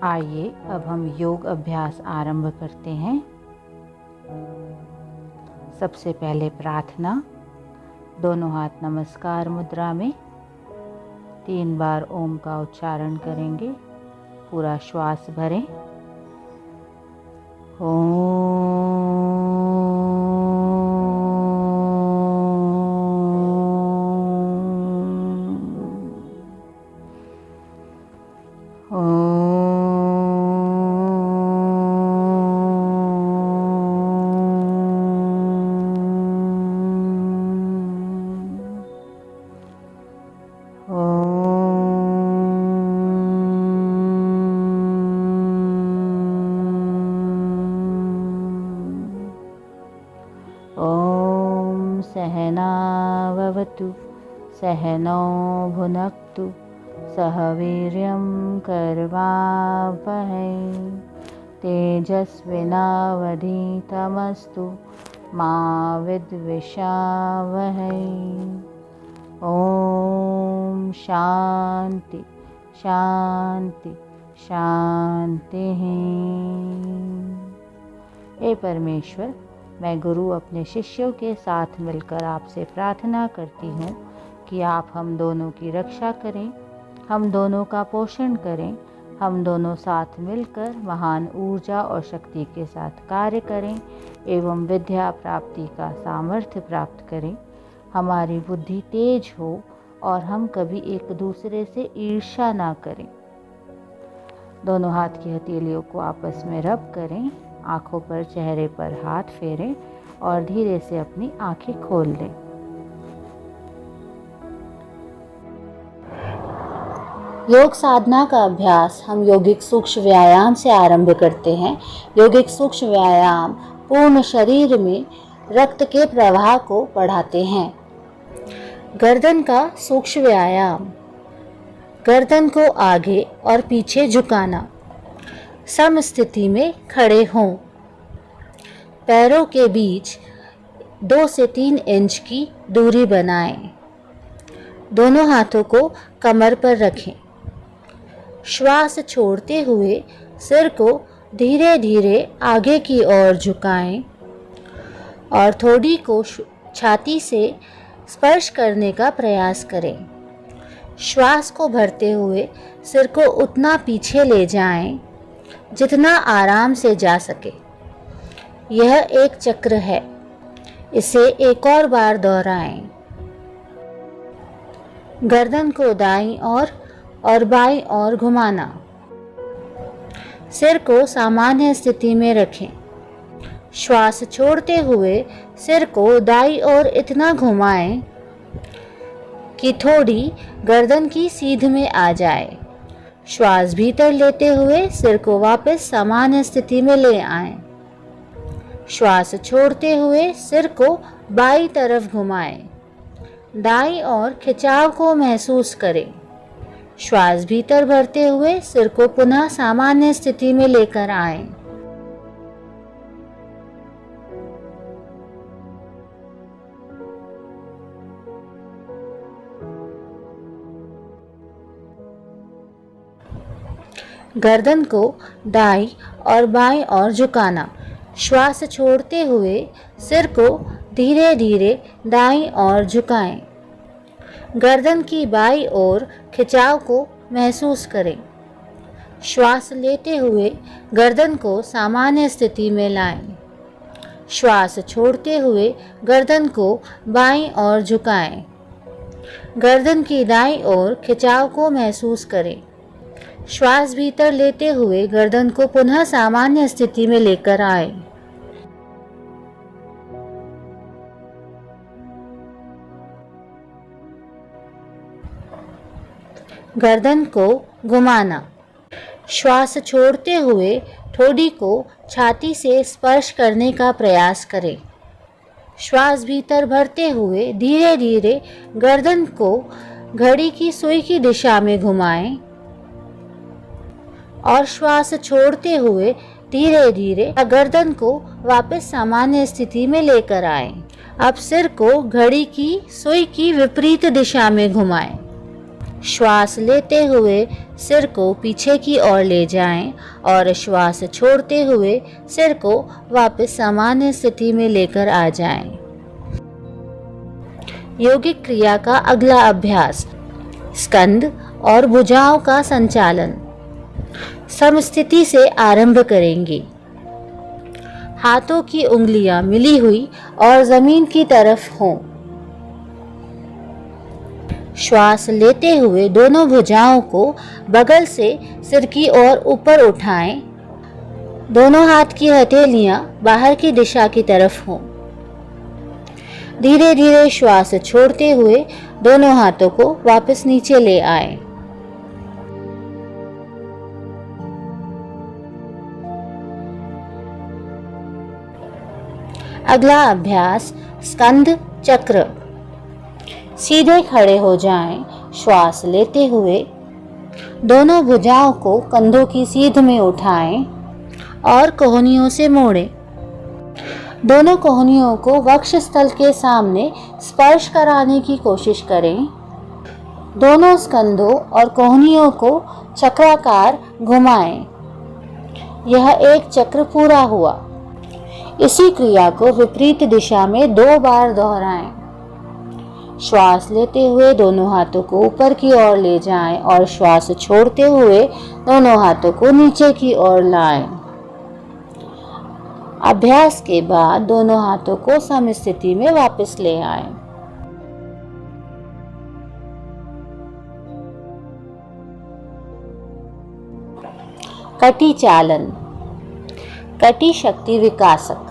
आइए अब हम योग अभ्यास आरंभ करते हैं। सबसे पहले प्रार्थना। दोनों हाथ नमस्कार मुद्रा में 3 बार ओम का उच्चारण करेंगे। पूरा श्वास भरें। ॐ सहनाववतु सहनौ भुनक्तु सह वीर्यं करवावहै तेजस्विनावधीतमस्तु मा विद्विषावहै। ॐ शान्ति शान्ति शान्तिः। हे परमेश्वर, मैं गुरु अपने शिष्यों के साथ मिलकर आपसे प्रार्थना करती हूँ कि आप हम दोनों की रक्षा करें, हम दोनों का पोषण करें, हम दोनों साथ मिलकर महान ऊर्जा और शक्ति के साथ कार्य करें एवं विद्या प्राप्ति का सामर्थ्य प्राप्त करें। हमारी बुद्धि तेज हो और हम कभी एक दूसरे से ईर्ष्या ना करें। दोनों हाथ की हथेलियों को आपस में रब करें, आँखों पर चेहरे पर हाथ फेरें और धीरे से अपनी आँखें खोल लें। योग साधना का अभ्यास हम यौगिक सूक्ष्म व्यायाम से आरंभ करते हैं। यौगिक सूक्ष्म व्यायाम पूर्ण शरीर में रक्त के प्रवाह को बढ़ाते हैं। गर्दन का सूक्ष्म व्यायाम। गर्दन को आगे और पीछे झुकाना। सम स्थिति में खड़े हों। पैरों के बीच 2 से 3 इंच की दूरी बनाएं। दोनों हाथों को कमर पर रखें। श्वास छोड़ते हुए सिर को धीरे धीरे आगे की ओर झुकाएं और थोड़ी को छाती से स्पर्श करने का प्रयास करें। श्वास को भरते हुए सिर को उतना पीछे ले जाएं जितना आराम से जा सके। यह एक चक्र है, इसे एक और बार दोहराएं। गर्दन को दाईं ओर और बाईं ओर घुमाना। सिर को सामान्य स्थिति में रखें। श्वास छोड़ते हुए सिर को दाईं ओर इतना घुमाएं कि थोड़ी गर्दन की सीध में आ जाए। श्वास भीतर लेते हुए सिर को वापस सामान्य स्थिति में ले आएं। श्वास छोड़ते हुए सिर को बाईं तरफ घुमाएं। दाईं ओर खिंचाव को महसूस करें। श्वास भीतर भरते हुए सिर को पुनः सामान्य स्थिति में लेकर आएं। गर्दन को दाईं और बाईं ओर झुकाना। श्वास छोड़ते हुए सिर को धीरे धीरे दाईं ओर झुकाएं। गर्दन की बाईं ओर खिंचाव को महसूस करें। श्वास लेते हुए गर्दन को सामान्य स्थिति में लाएं। श्वास छोड़ते हुए गर्दन को बाईं ओर झुकाएं। गर्दन की दाईं ओर खिंचाव को महसूस करें। श्वास भीतर लेते हुए गर्दन को पुनः सामान्य स्थिति में लेकर आए। गर्दन को घुमाना। श्वास छोड़ते हुए ठोड़ी को छाती से स्पर्श करने का प्रयास करें। श्वास भीतर भरते हुए धीरे धीरे गर्दन को घड़ी की सुई की दिशा में घुमाएं और श्वास छोड़ते हुए धीरे धीरे गर्दन को वापस सामान्य स्थिति में लेकर आएं। अब सिर को घड़ी की सुई की विपरीत दिशा में घुमाएं। श्वास लेते हुए सिर को पीछे की ओर ले जाएं और श्वास छोड़ते हुए सिर को वापस सामान्य स्थिति में लेकर आ जाएं। योगिक क्रिया का अगला अभ्यास, स्कंद और भुजाओं का संचालन। समस्थिति से आरंभ करेंगे। हाथों की उंगलियां मिली हुई और जमीन की तरफ हों। श्वास लेते हुए दोनों भुजाओं को बगल से सिर की ओर ऊपर उठाएं। दोनों हाथ की हथेलियां बाहर की दिशा की तरफ हों। धीरे धीरे श्वास छोड़ते हुए दोनों हाथों को वापस नीचे ले आएं। अगला अभ्यास, स्कंद चक्र। सीधे खड़े हो जाएं। श्वास लेते हुए दोनों भुजाओं को कंधों की सीध में उठाएं और कोहनियों से मोड़ें। दोनों कोहनियों को वक्षस्थल के सामने स्पर्श कराने की कोशिश करें। दोनों स्कंधों और कोहनियों को चक्राकार घुमाएं। यह एक चक्र पूरा हुआ। इसी क्रिया को विपरीत दिशा में 2 बार दोहराएं। श्वास लेते हुए दोनों हाथों को ऊपर की ओर ले जाएं और श्वास छोड़ते हुए दोनों हाथों को नीचे की ओर लाएं। अभ्यास के बाद दोनों हाथों को समस्थिति में वापस ले आएं। कटी चालन, कटी शक्ति विकासक।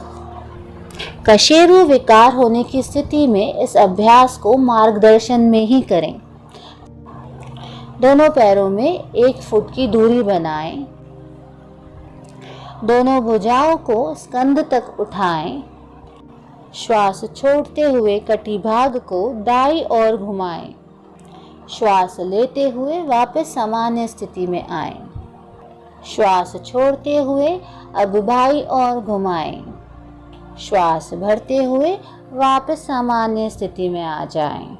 कशेरु विकार होने की स्थिति में इस अभ्यास को मार्गदर्शन में ही करें। दोनों पैरों में 1 फुट की दूरी बनाएं। दोनों भुजाओं को स्कंध तक उठाएं। श्वास छोड़ते हुए कटी भाग को दाईं ओर घुमाएं। श्वास लेते हुए वापस सामान्य स्थिति में आएं। श्वास छोड़ते हुए अब बाईं ओर घुमाएं। श्वास भरते हुए वापस सामान्य स्थिति में आ जाएं।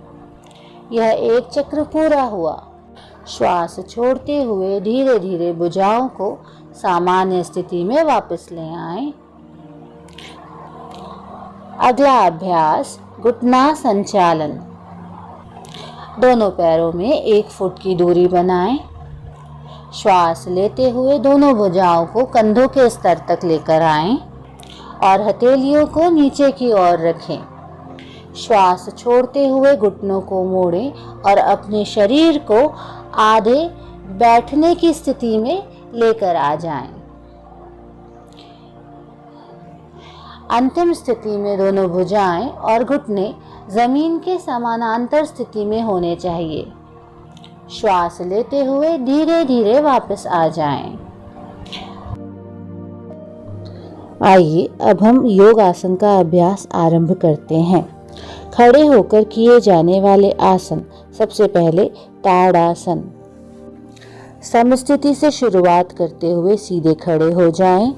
यह एक चक्र पूरा हुआ। श्वास छोड़ते हुए धीरे धीरे भुजाओं को सामान्य स्थिति में वापस ले आएं। अगला अभ्यास, घुटना संचालन। दोनों पैरों में 1 फुट की दूरी बनाएं। श्वास लेते हुए दोनों भुजाओं को कंधों के स्तर तक लेकर आएं और हथेलियों को नीचे की ओर रखें। श्वास छोड़ते हुए घुटनों को मोड़ें और अपने शरीर को आधे बैठने की स्थिति में लेकर आ जाएं। अंतिम स्थिति में दोनों भुजाएं और घुटने जमीन के समानांतर स्थिति में होने चाहिए। श्वास लेते हुए धीरे धीरे वापस आ जाएं। आइए अब हम योग आसन का अभ्यास आरंभ करते हैं। खड़े होकर किए जाने वाले आसन, सबसे पहले ताड़ासन। समस्थिति से शुरुआत करते हुए सीधे खड़े हो जाएं।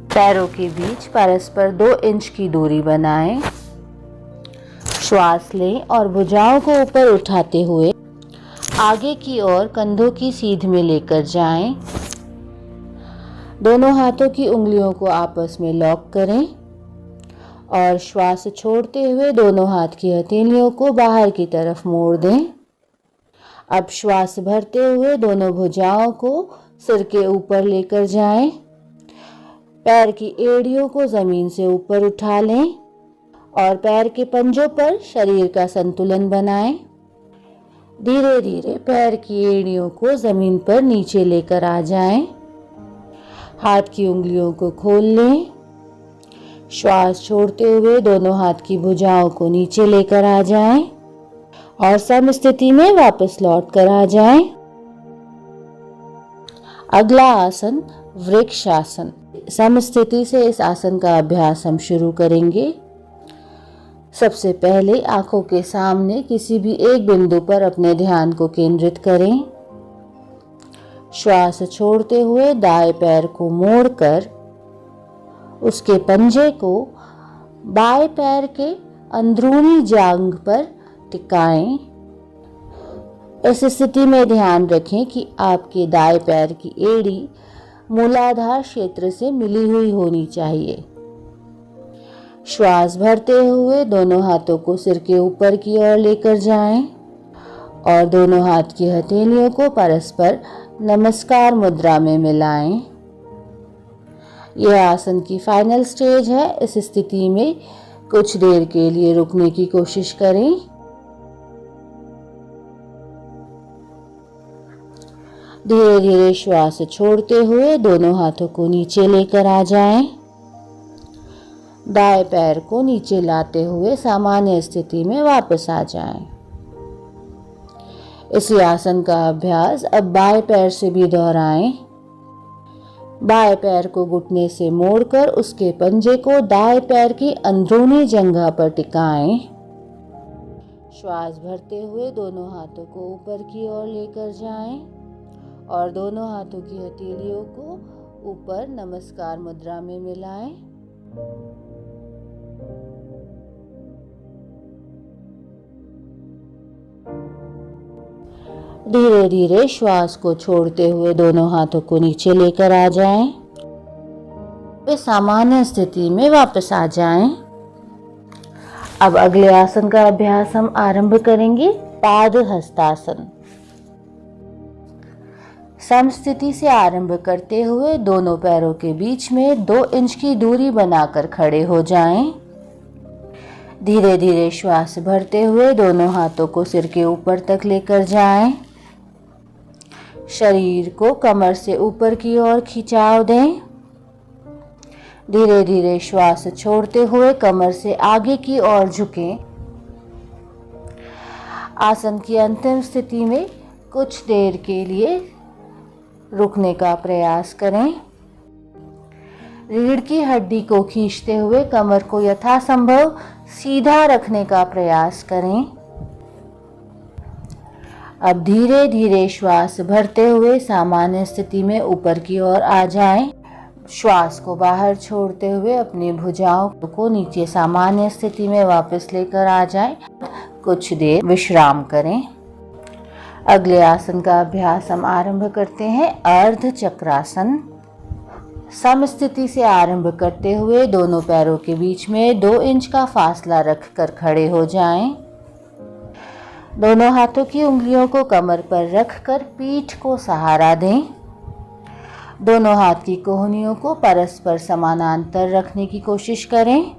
पैरों के बीच परस्पर 2 इंच की दूरी बनाएं। श्वास लें और भुजाओं को ऊपर उठाते हुए आगे की ओर कंधों की सीध में लेकर जाएं। दोनों हाथों की उंगलियों को आपस में लॉक करें और श्वास छोड़ते हुए दोनों हाथ की हथेलियों को बाहर की तरफ मोड़ दें। अब श्वास भरते हुए दोनों भुजाओं को सिर के ऊपर लेकर जाएं। पैर की एड़ियों को जमीन से ऊपर उठा लें और पैर के पंजों पर शरीर का संतुलन बनाएं। धीरे धीरे पैर की एड़ियों को जमीन पर नीचे लेकर आ जाएं। हाथ की उंगलियों को खोल लें। श्वास छोड़ते हुए दोनों हाथ की भुजाओं को नीचे लेकर आ जाएं और सम स्थिति में वापस लौट कर आ जाएं। अगला आसन वृक्षासन। समस्थिति से इस आसन का अभ्यास हम शुरू करेंगे। सबसे पहले आंखों के सामने किसी भी एक बिंदु पर अपने ध्यान को केंद्रित करें। श्वास छोड़ते हुए दाएं पैर को मोड़कर उसके पंजे को बाएं पैर के अंदरूनी जांघ पर टिकाएं। इस स्थिति में ध्यान रखें कि आपके दाएं पैर की एड़ी मूलाधार क्षेत्र से मिली हुई होनी चाहिए। श्वास भरते हुए दोनों हाथों को सिर के ऊपर की ओर लेकर जाएं और दोनों हाथ की हथेलियों को परस्पर नमस्कार मुद्रा में मिलाएं। यह आसन की फाइनल स्टेज है। इस स्थिति में कुछ देर के लिए रुकने की कोशिश करें। धीरे धीरे श्वास छोड़ते हुए दोनों हाथों को नीचे लेकर आ जाएं। दाएं पैर को नीचे लाते हुए सामान्य स्थिति में वापस आ जाएं। इसी आसन का अभ्यास अब बाएं पैर से भी दोहराएं। बाएं पैर को घुटने से मोड़कर उसके पंजे को दाएं पैर की अंदरूनी जंघा पर टिकाएं। श्वास भरते हुए दोनों हाथों को ऊपर की ओर लेकर जाएं और दोनों हाथों की हथेलियों को ऊपर नमस्कार मुद्रा में मिलाएं। धीरे धीरे श्वास को छोड़ते हुए दोनों हाथों को नीचे लेकर आ जाएं। वे सामान्य स्थिति में वापस आ जाएं। अब अगले आसन का अभ्यास हम आरंभ करेंगे। पाद हस्तासन। समस्थिति से आरंभ करते हुए दोनों पैरों के बीच में 2 इंच की दूरी बनाकर खड़े हो जाएं। धीरे धीरे श्वास भरते हुए दोनों हाथों को सिर के ऊपर तक लेकर जाएं। शरीर को कमर से ऊपर की ओर खिंचाव दें। धीरे धीरे श्वास छोड़ते हुए कमर से आगे की ओर झुकें। आसन की अंतिम स्थिति में कुछ देर के लिए रुकने का प्रयास करें। रीढ़ की हड्डी को खींचते हुए कमर को यथासंभव सीधा रखने का प्रयास करें। अब धीरे धीरे श्वास भरते हुए सामान्य स्थिति में ऊपर की ओर आ जाएं। श्वास को बाहर छोड़ते हुए अपनी भुजाओं को नीचे सामान्य स्थिति में वापस लेकर आ जाएं। कुछ देर विश्राम करें। अगले आसन का अभ्यास हम आरंभ करते हैं। अर्ध चक्रासन। समस्थिति से आरंभ करते हुए दोनों पैरों के बीच में 2 इंच का फासला रखकर खड़े हो जाएं। दोनों हाथों की उंगलियों को कमर पर रखकर पीठ को सहारा दें। दोनों हाथ की कोहनियों को परस्पर समानांतर रखने की कोशिश करें।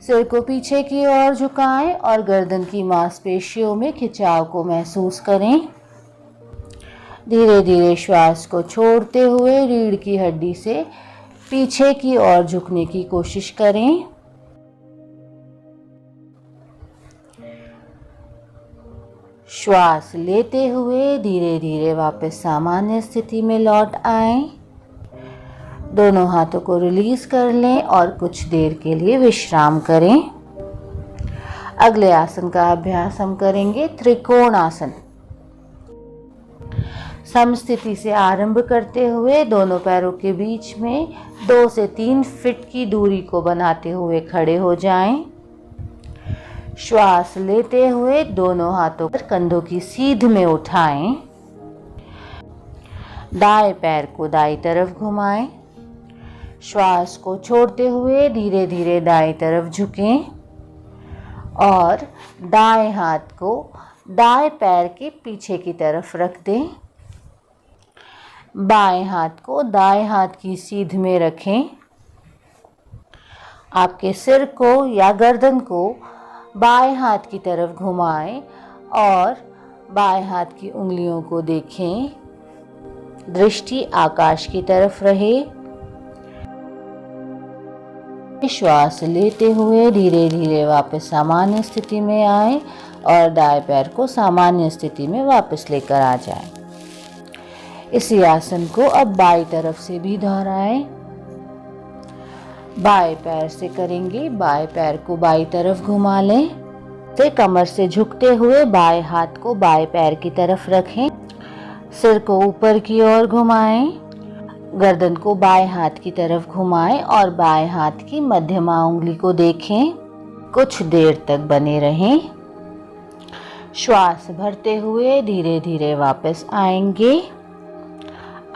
सिर को पीछे की ओर झुकाएं और गर्दन की मांसपेशियों में खिंचाव को महसूस करें। धीरे धीरे श्वास को छोड़ते हुए रीढ़ की हड्डी से पीछे की ओर झुकने की कोशिश करें। श्वास लेते हुए धीरे धीरे वापस सामान्य स्थिति में लौट आएं। दोनों हाथों को रिलीज कर लें और कुछ देर के लिए विश्राम करें। अगले आसन का अभ्यास हम करेंगे त्रिकोण आसन। समस्थिति से आरंभ करते हुए दोनों पैरों के बीच में 2 से 3 फीट की दूरी को बनाते हुए खड़े हो जाएं। श्वास लेते हुए दोनों हाथों पर कंधों की सीध में उठाएं। दाएं पैर को दाईं तरफ घुमाएं। श्वास को छोड़ते हुए धीरे धीरे दाईं तरफ झुकें और दाएं हाथ को दाएं पैर के पीछे की तरफ रख दें। बाएं हाथ को दाएं हाथ की सीध में रखें। आपके सिर को या गर्दन को बाएं हाथ की तरफ घुमाएं और बाएं हाथ की उंगलियों को देखें। दृष्टि आकाश की तरफ रहे। श्वास लेते हुए धीरे धीरे वापस सामान्य स्थिति में आए और दाएं पैर को सामान्य स्थिति में वापस लेकर आ जाएं। इसी आसन को अब बाईं तरफ से भी दोहराएं। बाएं पैर से करेंगे, बाएं पैर को बाईं तरफ घुमा लें। फिर कमर से झुकते हुए बाएं हाथ को बाएं पैर की तरफ रखें। सिर को ऊपर की ओर घुमाएं। गर्दन को बाएं हाथ की तरफ घुमाएं और बाएं हाथ की मध्यमा उंगली को देखें। कुछ देर तक बने रहें। श्वास भरते हुए धीरे धीरे वापस आएंगे।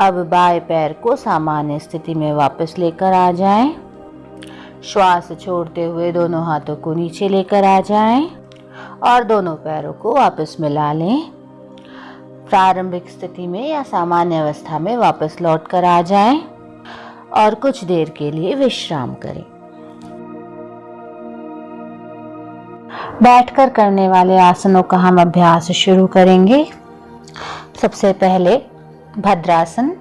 अब बाएं पैर को सामान्य स्थिति में वापस लेकर आ जाएं। श्वास छोड़ते हुए दोनों हाथों को नीचे लेकर आ जाएं और दोनों पैरों को वापस मिला लें। प्रारंभिक स्थिति में या सामान्य अवस्था में वापस लौट कर आ जाएं और कुछ देर के लिए विश्राम करें। बैठकर करने वाले आसनों का हम अभ्यास शुरू करेंगे। सबसे पहले भद्रासन,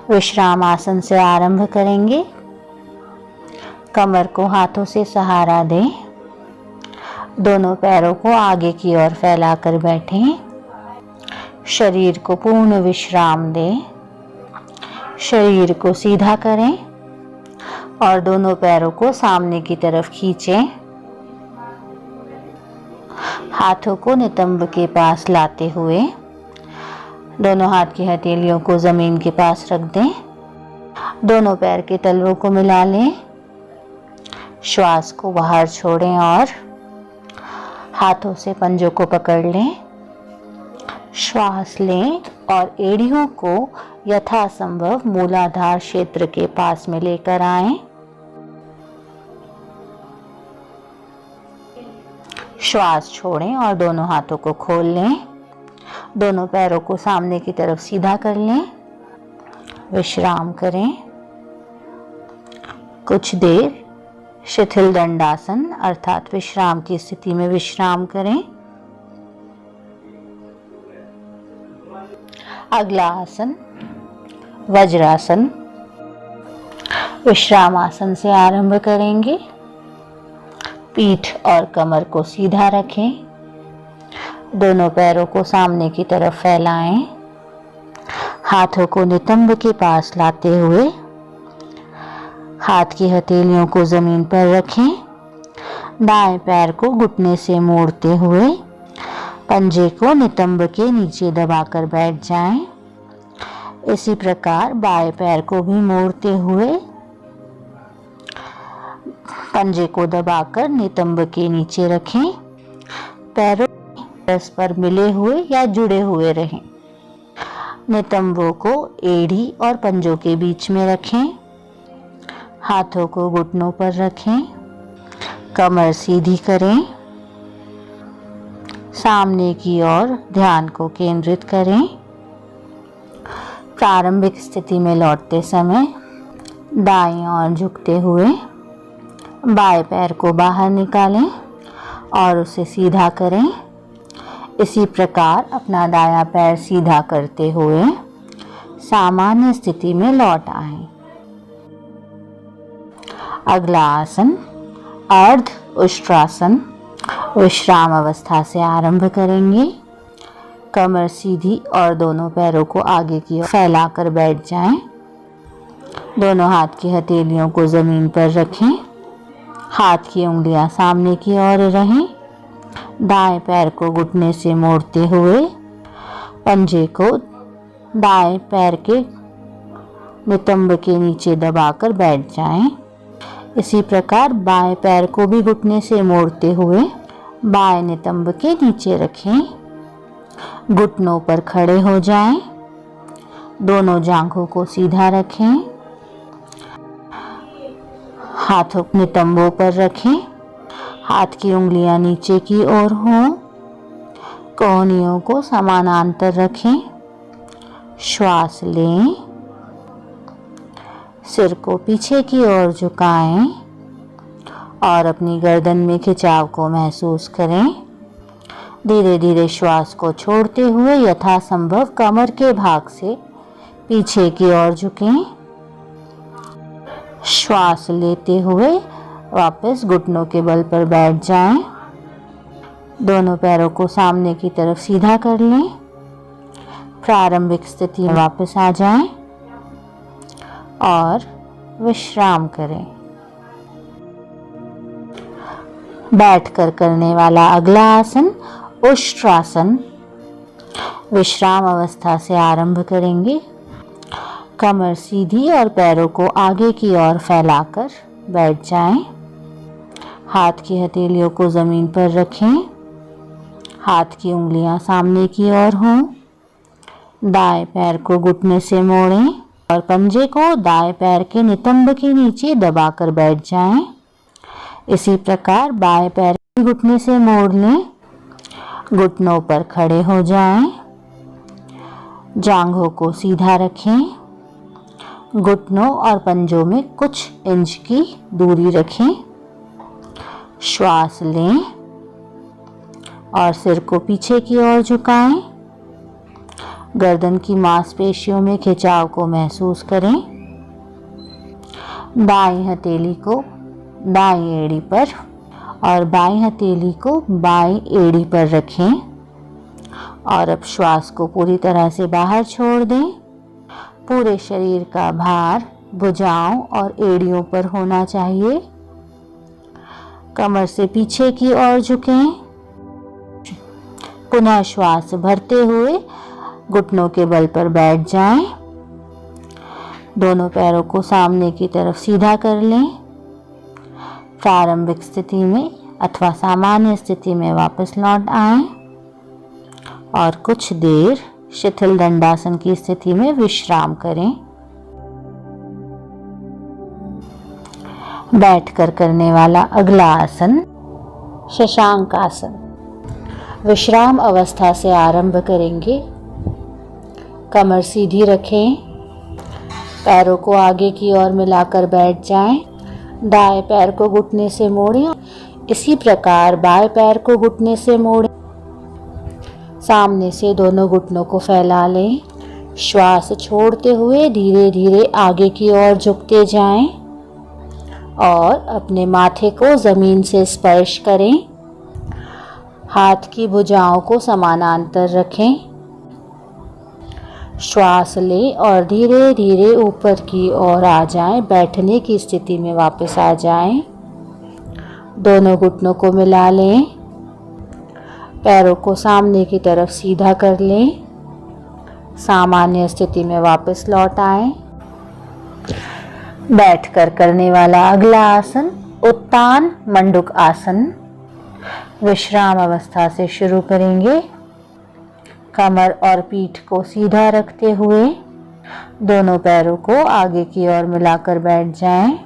विश्राम आसन से आरंभ करेंगे। कमर को हाथों से सहारा दें। दोनों पैरों को आगे की ओर फैलाकर बैठें। शरीर को पूर्ण विश्राम दें। शरीर को सीधा करें और दोनों पैरों को सामने की तरफ खींचें। हाथों को नितंब के पास लाते हुए दोनों हाथ की हथेलियों को जमीन के पास रख दें। दोनों पैर के तलवों को मिला लें। श्वास को बाहर छोड़ें और हाथों से पंजों को पकड़ लें। श्वास लें और एड़ियों को यथासंभव मूलाधार क्षेत्र के पास में लेकर आएं। श्वास छोड़ें और दोनों हाथों को खोल लें। दोनों पैरों को सामने की तरफ सीधा कर लें। विश्राम करें। कुछ देर शिथिल दंडासन अर्थात विश्राम की स्थिति में विश्राम करें। अगला आसन वज्रासन। विश्राम आसन से आरंभ करेंगे। पीठ और कमर को सीधा रखें। दोनों पैरों को सामने की तरफ फैलाएं। हाथों को नितंब के पास लाते हुए हाथ की हथेलियों को जमीन पर रखें। दाएं पैर को घुटने से मोड़ते हुए पंजे को नितंब के नीचे दबाकर बैठ जाएं। इसी प्रकार बाएं पैर को भी मोड़ते हुए पंजे को दबाकर नितंब के नीचे रखें। पैरों परस्पर मिले हुए या जुड़े हुए रहें। नितंबों को एड़ी और पंजों के बीच में रखें। हाथों को घुटनों पर रखें। कमर सीधी करें। सामने की ओर ध्यान को केंद्रित करें। प्रारंभिक स्थिति में लौटते समय दाईं ओर झुकते हुए बाएं पैर को बाहर निकालें और उसे सीधा करें। इसी प्रकार अपना दायां पैर सीधा करते हुए सामान्य स्थिति में लौट आएं। अगला आसन अर्ध उष्ट्रासन। विश्राम अवस्था से आरंभ करेंगे। कमर सीधी और दोनों पैरों को आगे की ओर फैलाकर बैठ जाएं। दोनों हाथ की हथेलियों को जमीन पर रखें। हाथ की उंगलियां सामने की ओर रहें। दाएं पैर को घुटने से मोड़ते हुए पंजे को दाएं पैर के नितंब के नीचे दबाकर बैठ जाएं। इसी प्रकार बाएं पैर को भी घुटने से मोड़ते हुए बाएं नितंब के नीचे रखें। घुटनों पर खड़े हो जाएं। दोनों जांघों को सीधा रखें। हाथों नितंबों पर रखें। हाथ की उंगलियां नीचे की ओर हों। कोहनियों को समानांतर रखें। श्वास लें। सिर को पीछे की ओर झुकाएं और अपनी गर्दन में खिंचाव को महसूस करें। धीरे धीरे श्वास को छोड़ते हुए यथासंभव कमर के भाग से पीछे की ओर झुकें। श्वास लेते हुए वापस घुटनों के बल पर बैठ जाएं। दोनों पैरों को सामने की तरफ सीधा कर लें। प्रारंभिक स्थिति में वापस आ जाएं और विश्राम करें। बैठकर करने वाला अगला आसन उष्ट्रासन। विश्राम अवस्था से आरंभ करेंगे। कमर सीधी और पैरों को आगे की ओर फैलाकर बैठ जाएं। हाथ की हथेलियों को जमीन पर रखें। हाथ की उंगलियां सामने की ओर हों। दाएं पैर को घुटने से मोड़ें और पंजे को दाएं पैर के नितंब के नीचे दबाकर बैठ जाएं। इसी प्रकार बाएं पैर के घुटने से मोड़ लें। घुटनों पर खड़े हो जाएं। जांघों को सीधा रखें। घुटनों और पंजों में कुछ इंच की दूरी रखें। श्वास लें और सिर को पीछे की ओर झुकाएं। गर्दन की मांसपेशियों में खिंचाव को महसूस करें। दाईं हथेली को दाईं एड़ी पर और बाईं हथेली को बाईं एड़ी पर रखें और अब श्वास को पूरी तरह से बाहर छोड़ दें। पूरे शरीर का भार भुजाओं और एड़ियों पर होना चाहिए। कमर से पीछे की ओर झुकें। पुनः श्वास भरते हुए घुटनों के बल पर बैठ जाएं। दोनों पैरों को सामने की तरफ सीधा कर लें। प्रारंभिक स्थिति में अथवा सामान्य स्थिति में वापस लौट आएं और कुछ देर शिथिल दंडासन की स्थिति में विश्राम करें। बैठकर करने वाला अगला आसन शशांक आसन। विश्राम अवस्था से आरंभ करेंगे। कमर सीधी रखें। पैरों को आगे की ओर मिलाकर बैठ जाएं। दाएं पैर को घुटने से मोड़ें। इसी प्रकार बाएं पैर को घुटने से मोड़ें। सामने से दोनों घुटनों को फैला लें। श्वास छोड़ते हुए धीरे धीरे आगे की ओर झुकते जाएं और अपने माथे को जमीन से स्पर्श करें। हाथ की भुजाओं को समानांतर रखें। श्वास लें और धीरे धीरे ऊपर की ओर आ जाएं। बैठने की स्थिति में वापस आ जाएं। दोनों घुटनों को मिला लें। पैरों को सामने की तरफ सीधा कर लें। सामान्य स्थिति में वापस लौट आएं। बैठकर करने वाला अगला आसन उत्तान मंडूक आसन। विश्राम अवस्था से शुरू करेंगे। कमर और पीठ को सीधा रखते हुए दोनों पैरों को आगे की ओर मिलाकर बैठ जाएं।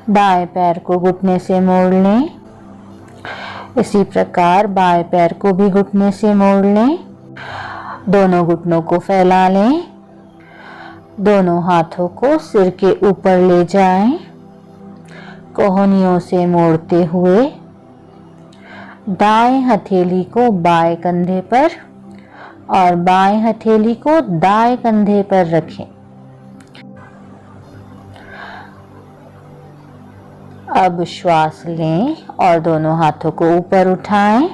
दाएं पैर को घुटने से मोड़ लें। इसी प्रकार बाएं पैर को भी घुटने से मोड़ लें। दोनों घुटनों को फैला लें। दोनों हाथों को सिर के ऊपर ले जाएं। कोहनियों से मोड़ते हुए दाएं हथेली को बाएं कंधे पर और बाएं हथेली को दाएं कंधे पर रखें। अब श्वास लें और दोनों हाथों को ऊपर उठाएं।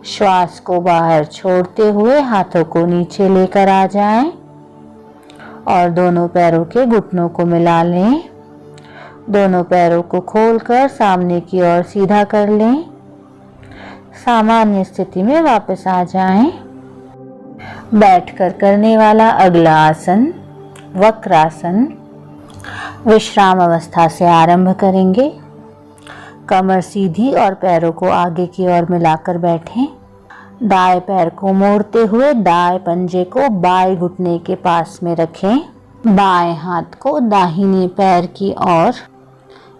श्वास को बाहर छोड़ते हुए हाथों को नीचे लेकर आ जाएं और दोनों पैरों के घुटनों को मिला लें। दोनों पैरों को खोलकर सामने की ओर सीधा कर लें। सामान्य स्थिति में वापस आ जाएं। बैठकर करने वाला अगला आसन वक्रासन। विश्राम अवस्था से आरंभ करेंगे। कमर सीधी और पैरों को आगे की ओर मिलाकर बैठें। दाएं पैर को मोड़ते हुए दाएं पंजे को बाएं घुटने के पास में रखें। बाएं हाथ को दाहिने पैर की ओर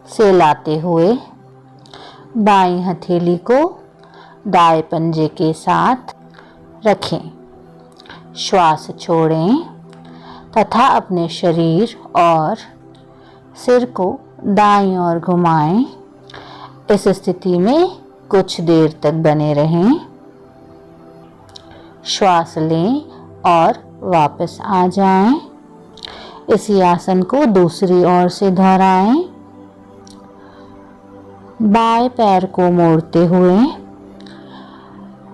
से लाते हुए बाएं हथेली को दाएं पंजे के साथ रखें। श्वास छोड़ें तथा अपने शरीर और सिर को दाईं ओर घुमाएं। इस स्थिति में कुछ देर तक बने रहें। श्वास लें और वापस आ जाएं। इसी आसन को दूसरी ओर से दोहराएं। बाएं पैर को मोड़ते हुए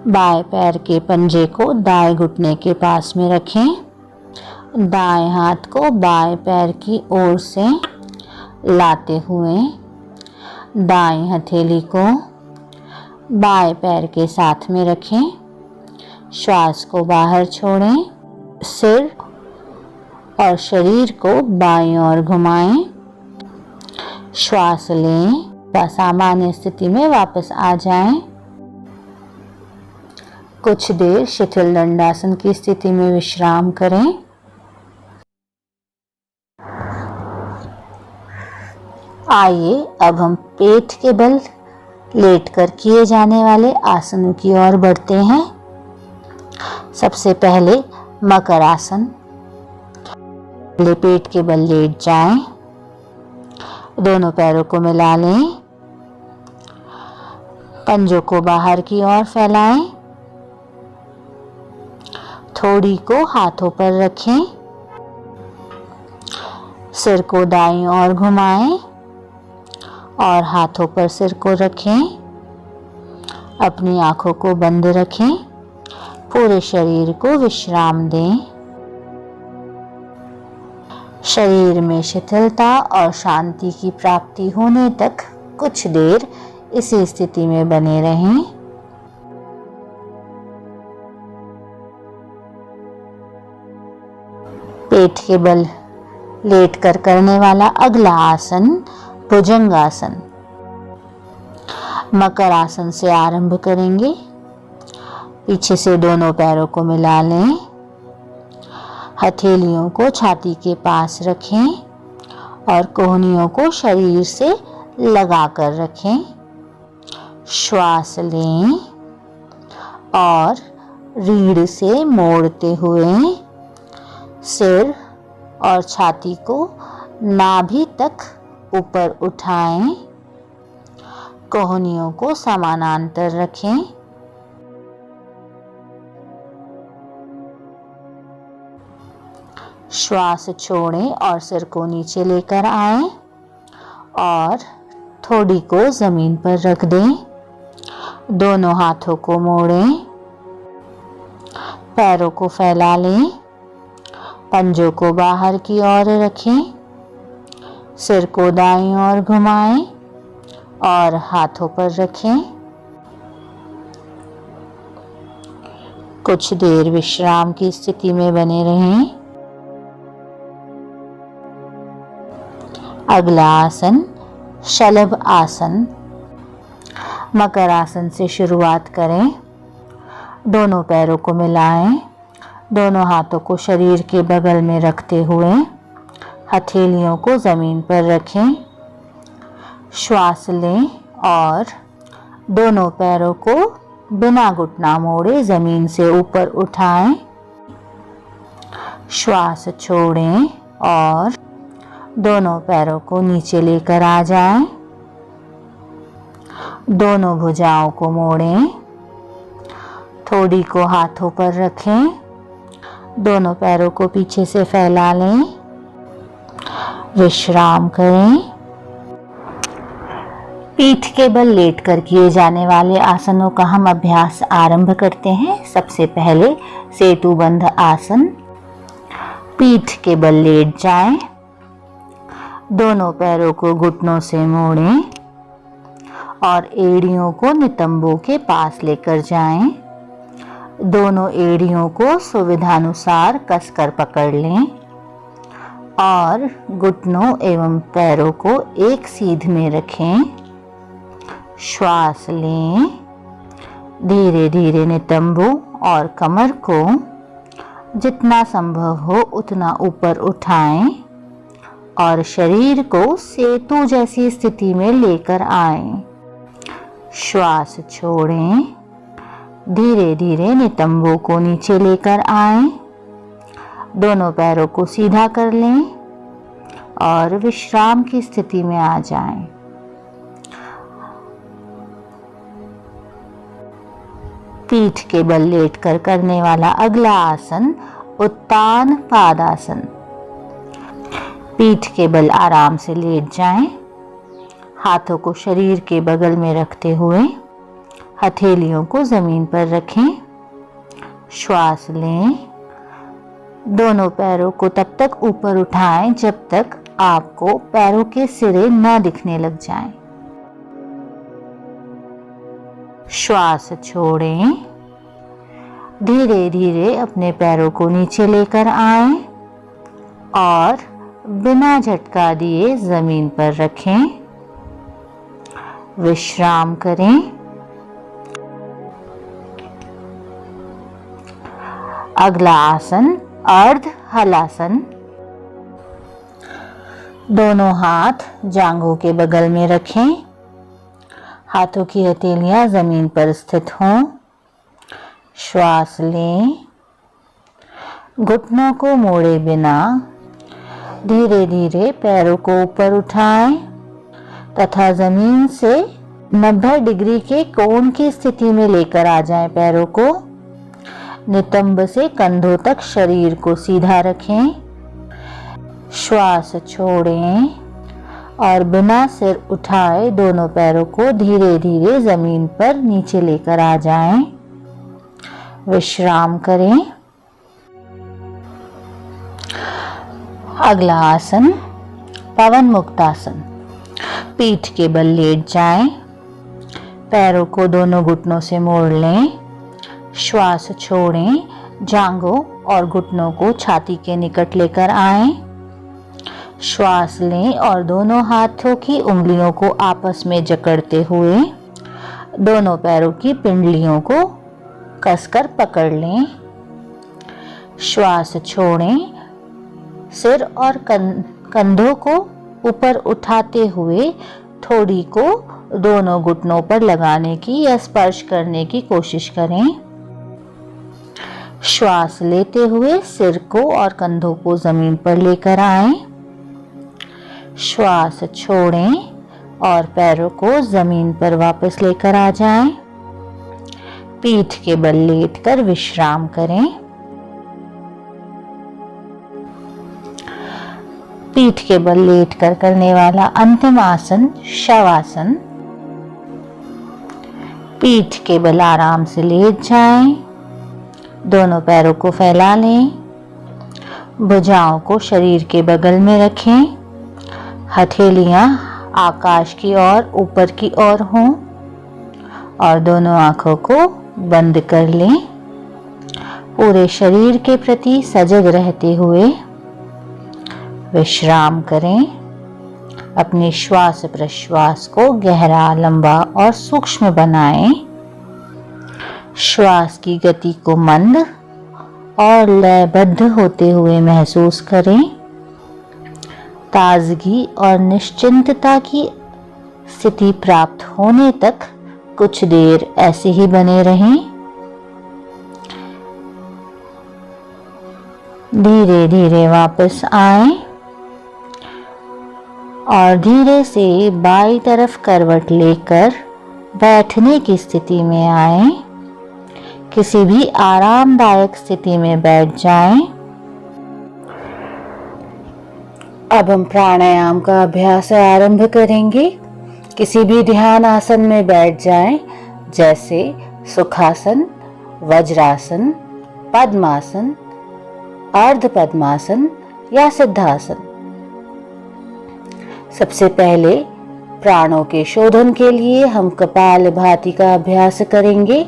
बाएं पैर के पंजे को दाएं घुटने के पास में रखें। दाएं हाथ को बाएं पैर की ओर से लाते हुए दाएं हथेली को बाएं पैर के साथ में रखें। श्वास को बाहर छोड़ें। सिर और शरीर को बाईं ओर घुमाएं। श्वास लें। सामान्य स्थिति में वापस आ जाएं। कुछ देर शिथिल दंडासन की स्थिति में विश्राम करें। आइए अब हम पेट के बल लेटकर किए जाने वाले आसनों की ओर बढ़ते हैं। सबसे पहले मकर आसन। पहले पेट के बल लेट जाएं। दोनों पैरों को मिला लें। पंजों को बाहर की ओर फैलाएं। थोड़ी को हाथों पर रखें। सिर को दाईं ओर घुमाएं और हाथों पर सिर को रखें। अपनी आंखों को बंद रखें। पूरे शरीर को विश्राम दें। शरीर में शिथिलता और शांति की प्राप्ति होने तक कुछ देर इसी स्थिति में बने रहें। पेट के बल लेटकर करने वाला अगला आसन भुजंगासन। मकर आसन से आरंभ करेंगे। पीछे से दोनों पैरों को मिला लें। हथेलियों को छाती के पास रखें और कोहनियों को शरीर से लगाकर रखें। श्वास लें और रीढ़ से मोड़ते हुए सिर और छाती को नाभि तक ऊपर उठाएं। कोहनियों को समानांतर रखें। श्वास छोड़ें और सिर को नीचे लेकर आएं और थोड़ी को जमीन पर रख दें। दोनों हाथों को मोड़ें। पैरों को फैला लें। पंजों को बाहर की ओर रखें। सिर को दाईं ओर घुमाएं और हाथों पर रखें। कुछ देर विश्राम की स्थिति में बने रहें। अगला आसन शलभ आसन। मकर आसन से शुरुआत करें। दोनों पैरों को मिलाएं। दोनों हाथों को शरीर के बगल में रखते हुए हथेलियों को जमीन पर रखें। श्वास लें और दोनों पैरों को बिना घुटना मोड़े जमीन से ऊपर उठाएं। श्वास छोड़ें और दोनों पैरों को नीचे लेकर आ जाएं। दोनों भुजाओं को मोड़ें। थोड़ी को हाथों पर रखें। दोनों पैरों को पीछे से फैला लें। विश्राम करें। पीठ के बल लेटकर किए जाने वाले आसनों का हम अभ्यास आरंभ करते हैं। सबसे पहले सेतु बंध आसन। पीठ के बल लेट जाएं। दोनों पैरों को घुटनों से मोड़ें और एड़ियों को नितंबों के पास लेकर जाएं। दोनों एड़ियों को सुविधानुसार कसकर पकड़ लें और घुटनों एवं पैरों को एक सीध में रखें। श्वास लें। धीरे धीरे नितंबों और कमर को जितना संभव हो उतना ऊपर उठाएं और शरीर को सेतु जैसी स्थिति में लेकर आएं। श्वास छोड़ें। धीरे धीरे नितंबों को नीचे लेकर आएं। दोनों पैरों को सीधा कर लें और विश्राम की स्थिति में आ जाएं। पीठ के बल लेटकर करने वाला अगला आसन उत्तान पादासन। पीठ के बल आराम से लेट जाएं। हाथों को शरीर के बगल में रखते हुए हथेलियों को जमीन पर रखें। श्वास लें। दोनों पैरों को तब तक ऊपर उठाएं जब तक आपको पैरों के सिरे न दिखने लग जाएं। श्वास छोड़ें। धीरे धीरे अपने पैरों को नीचे लेकर आएं और बिना झटका दिए जमीन पर रखें। विश्राम करें। अगला आसन अर्ध हलासन। दोनों हाथ जांघों के बगल में रखें। हाथों की हथेलियां जमीन पर स्थित हों। श्वास लें। घुटनों को मोड़े बिना धीरे धीरे पैरों को ऊपर उठाएं तथा जमीन से 90 डिग्री के कोण की स्थिति में लेकर आ जाएं। पैरों को नितंब से कंधों तक शरीर को सीधा रखें। श्वास छोड़ें और बिना सिर उठाए दोनों पैरों को धीरे धीरे जमीन पर नीचे लेकर आ जाएं। विश्राम करें। अगला आसन पवन मुक्तासन। पीठ के बल लेट जाएं। पैरों को दोनों घुटनों से मोड़ लें। श्वास छोड़ें। जांघों और घुटनों को छाती के निकट लेकर आएं। श्वास लें और दोनों हाथों की उंगलियों को आपस में जकड़ते हुए दोनों पैरों की पिंडलियों को कसकर पकड़ लें। श्वास छोड़ें। सिर और कंधों को ऊपर उठाते हुए ठोड़ी को दोनों घुटनों पर लगाने की या स्पर्श करने की कोशिश करें। श्वास लेते हुए सिर को और कंधों को जमीन पर लेकर आएं। श्वास छोड़ें और पैरों को जमीन पर वापस लेकर आ जाएं। पीठ के बल लेटकर विश्राम करें। पीठ के बल लेटकर करने वाला अंतिम आसन शवासन। पीठ के बल आराम से लेट जाएं। दोनों पैरों को फैला लें। भुजाओं को शरीर के बगल में रखें। हथेलियां आकाश की ओर ऊपर की ओर हों और दोनों आंखों को बंद कर लें। पूरे शरीर के प्रति सजग रहते हुए विश्राम करें। अपने श्वास प्रश्वास को गहरा, लंबा और सूक्ष्म बनाएं। श्वास की गति को मंद और लयबद्ध होते हुए महसूस करें। ताजगी और निश्चिंतता की स्थिति प्राप्त होने तक कुछ देर ऐसे ही बने रहें। धीरे धीरे वापस आएं और धीरे से बाईं तरफ करवट लेकर बैठने की स्थिति में आएं। किसी भी आरामदायक स्थिति में बैठ जाएं। अब हम प्राणायाम का अभ्यास आरंभ करेंगे। किसी भी ध्यान आसन में बैठ जाएं, जैसे सुखासन, वज्रासन, पद्मासन, अर्ध पद्मासन या सिद्धासन। सबसे पहले प्राणों के शोधन के लिए हम कपालभाति का अभ्यास करेंगे।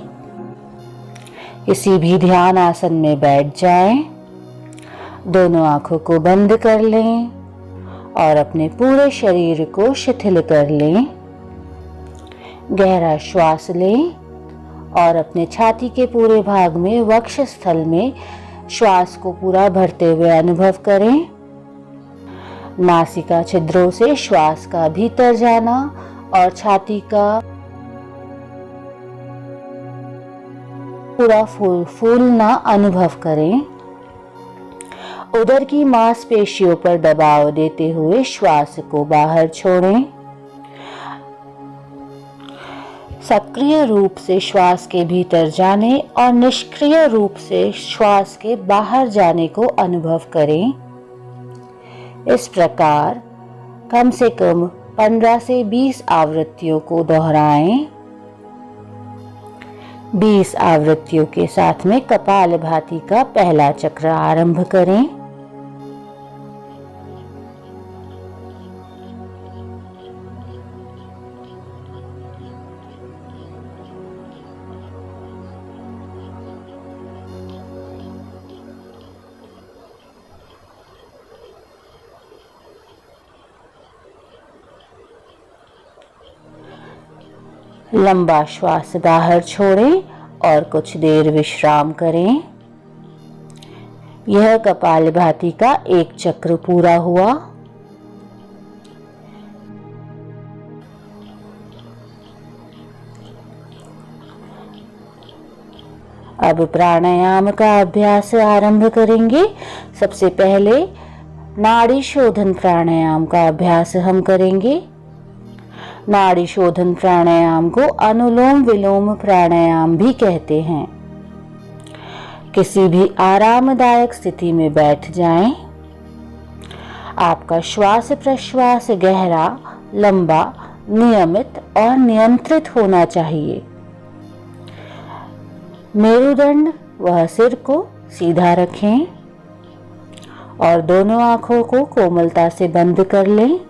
किसी भी ध्यान आसन में बैठ जाएं, दोनों आंखों को बंद कर लें और अपने पूरे शरीर को शिथिल कर लें। गहरा श्वास लें और अपने छाती के पूरे भाग में वक्ष स्थल में श्वास को पूरा भरते हुए अनुभव करें। नासिका छिद्रों से श्वास का भीतर जाना और छाती का पूरा फूलना अनुभव करें। उदर की मांसपेशियों पर दबाव देते हुए श्वास को बाहर छोड़ें। सक्रिय रूप से श्वास के भीतर जाने और निष्क्रिय रूप से श्वास के बाहर जाने को अनुभव करें। इस प्रकार कम से कम 15 से 20 आवृत्तियों को दोहराएं। 20 आवृत्तियों के साथ में कपालभाति का पहला चक्र आरंभ करें। लंबा श्वास बाहर छोड़ें और कुछ देर विश्राम करें। यह कपालभाति का एक चक्र पूरा हुआ। अब प्राणायाम का अभ्यास आरंभ करेंगे। सबसे पहले नाड़ी शोधन प्राणायाम का अभ्यास हम करेंगे। नाड़ी शोधन प्राणायाम को अनुलोम विलोम प्राणायाम भी कहते हैं। किसी भी आरामदायक स्थिति में बैठ जाएं। आपका श्वास प्रश्वास गहरा, लंबा, नियमित और नियंत्रित होना चाहिए। मेरुदंड व सिर को सीधा रखें और दोनों आंखों को कोमलता से बंद कर लें।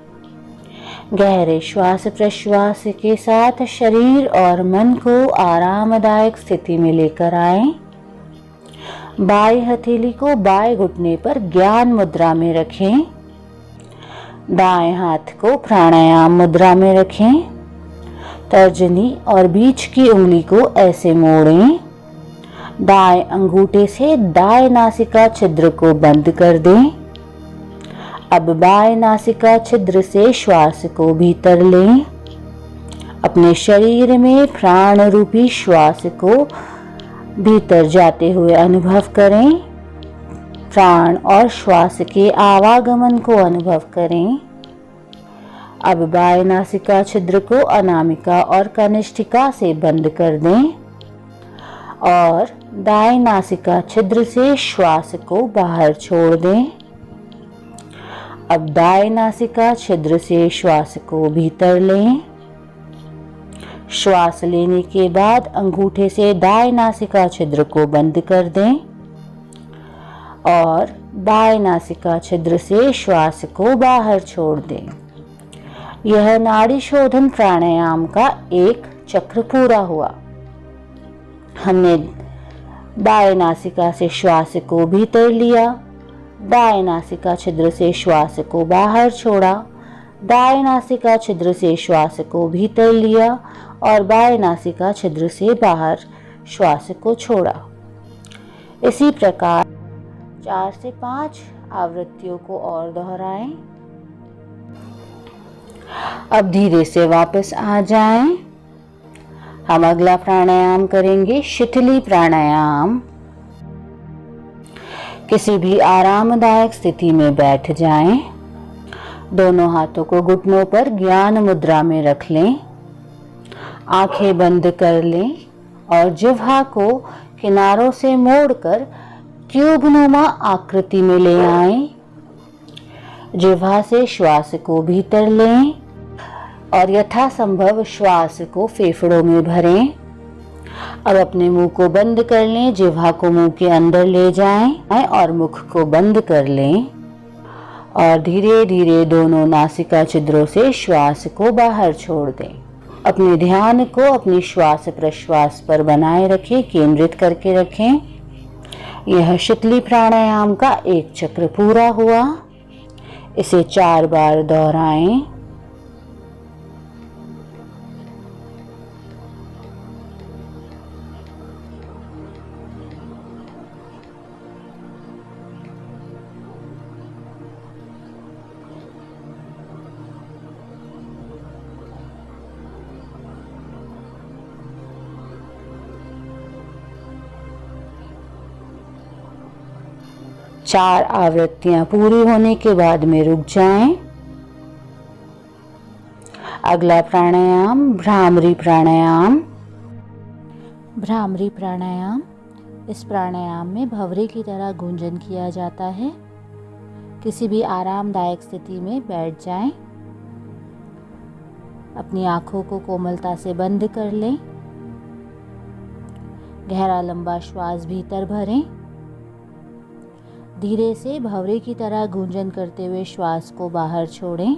गहरे श्वास प्रश्वास के साथ शरीर और मन को आरामदायक स्थिति में लेकर आएं। बाएं हथेली को बाएं घुटने पर ज्ञान मुद्रा में रखें। दाएं हाथ को प्राणायाम मुद्रा में रखें। तर्जनी और बीच की उंगली को ऐसे मोड़ें। दाएं अंगूठे से दाएं नासिका छिद्र को बंद कर दें। अब बाएं नासिका छिद्र से श्वास को भीतर लें। अपने शरीर में प्राण रूपी श्वास को भीतर जाते हुए अनुभव करें। प्राण और श्वास के आवागमन को अनुभव करें। अब बाएं नासिका छिद्र को अनामिका और कनिष्ठिका से बंद कर दें और दाएं नासिका छिद्र से श्वास को बाहर छोड़ दें। अब दाएं नासिका छिद्र से श्वास को भीतर लें। श्वास लेने के बाद अंगूठे से दाएं नासिका छिद्र को बंद कर दें और बाएं नासिका छिद्र से श्वास को बाहर छोड़ दें। यह नाड़ी शोधन प्राणायाम का एक चक्र पूरा हुआ। हमने बाएं नासिका से श्वास को भीतर लिया, दाएं नासिका छिद्र से श्वास को बाहर छोड़ा, दाएं नासिका छिद्र से श्वास को भीतर लिया और बाएं नासिका छिद्र से बाहर श्वास को छोड़ा। इसी प्रकार 4 से 5 आवृत्तियों को और दोहराएं। अब धीरे से वापस आ जाएं। हम अगला प्राणायाम करेंगे शिथिली प्राणायाम। किसी भी आरामदायक स्थिति में बैठ जाएं। दोनों हाथों को घुटनों पर ज्ञान मुद्रा में रख लें। आंखें बंद कर लें और जिह्वा को किनारों से मोड़कर ट्यूबनुमा आकृति में ले आएं। जिह्वा से श्वास को भीतर लें और यथासंभव श्वास को फेफड़ों में भरें। अब अपने मुंह को बंद कर लें, जिह्वा को मुंह के अंदर ले जाएं और मुख को बंद कर लें और धीरे धीरे दोनों नासिका छिद्रों से श्वास को बाहर छोड़ दें। अपने ध्यान को अपनी श्वास प्रश्वास पर बनाए रखें, केंद्रित करके रखें। यह शिथिली प्राणायाम का एक चक्र पूरा हुआ। इसे 4 बार दोहराएं। चार आवृत्तियां पूरी होने के बाद में रुक जाएं। अगला प्राणायाम भ्रामरी प्राणायाम। भ्रामरी प्राणायाम, इस प्राणायाम में भंवरे की तरह गुंजन किया जाता है। किसी भी आरामदायक स्थिति में बैठ जाएं। अपनी आंखों को कोमलता से बंद कर लें। गहरा लंबा श्वास भीतर भरें। धीरे से भंवरे की तरह गूंजन करते हुए श्वास को बाहर छोड़ें।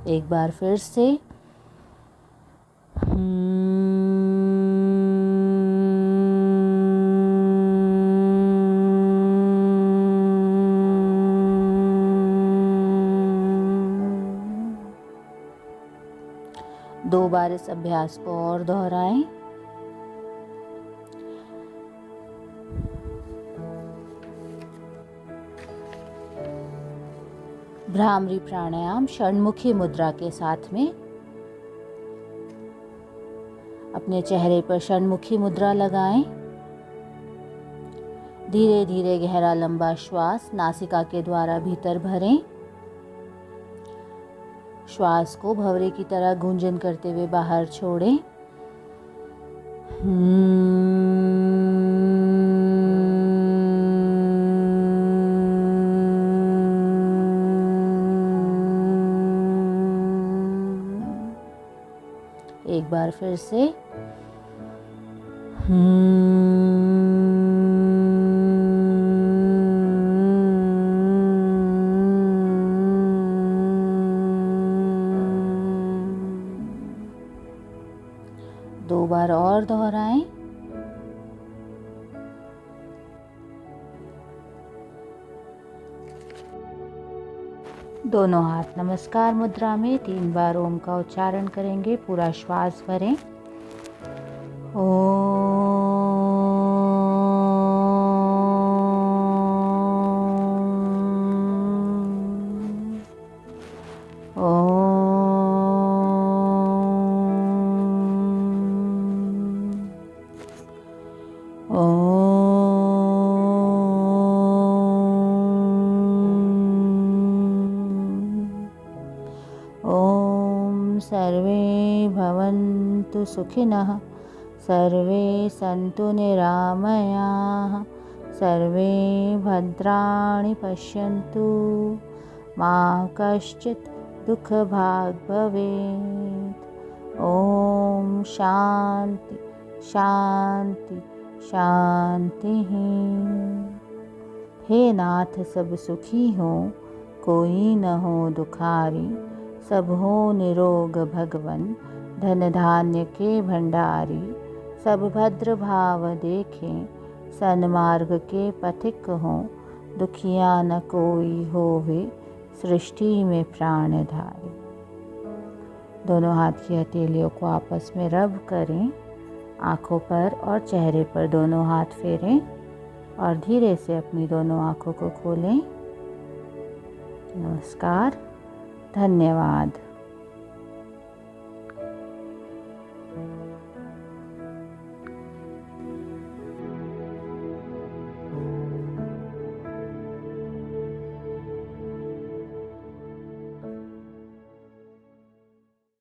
एक बार फिर से दो बार इस अभ्यास को और दोहराएं। भ्रामरी प्राणायाम षण्मुखी मुद्रा के साथ में अपने चेहरे पर षण्मुखी मुद्रा लगाएं। धीरे धीरे गहरा लंबा श्वास नासिका के द्वारा भीतर भरें। श्वास को भंवरे की तरह गूंजन करते हुए बाहर छोड़ें। एक बार फिर से दो बार और दोहराएं। दोनों हाथ नमस्कार मुद्रा में 3 बार ओम का उच्चारण करेंगे। पूरा श्वास भरें। ओम सर्वे भवन्तु सुखिनः, सर्वे सन्तु निरामयाः, सर्वे भद्राणि पश्यन्तु, मा कश्चित् दुःखभाग् भवेत्। ओम शांति शांति शांति। हे नाथ सब सुखी हो, कोई न हो दुखारी, सब हो निरोग भगवन, धन धान्य के भंडारी। सब भद्र भाव देखें, सन्मार्ग के पथिक हों, दुखिया न कोई होवे, सृष्टि में प्राणधारी। दोनों हाथ की हथेलियों को आपस में रब करें। आँखों पर और चेहरे पर दोनों हाथ फेरें और धीरे से अपनी दोनों आँखों को खोलें। नमस्कार, धन्यवाद।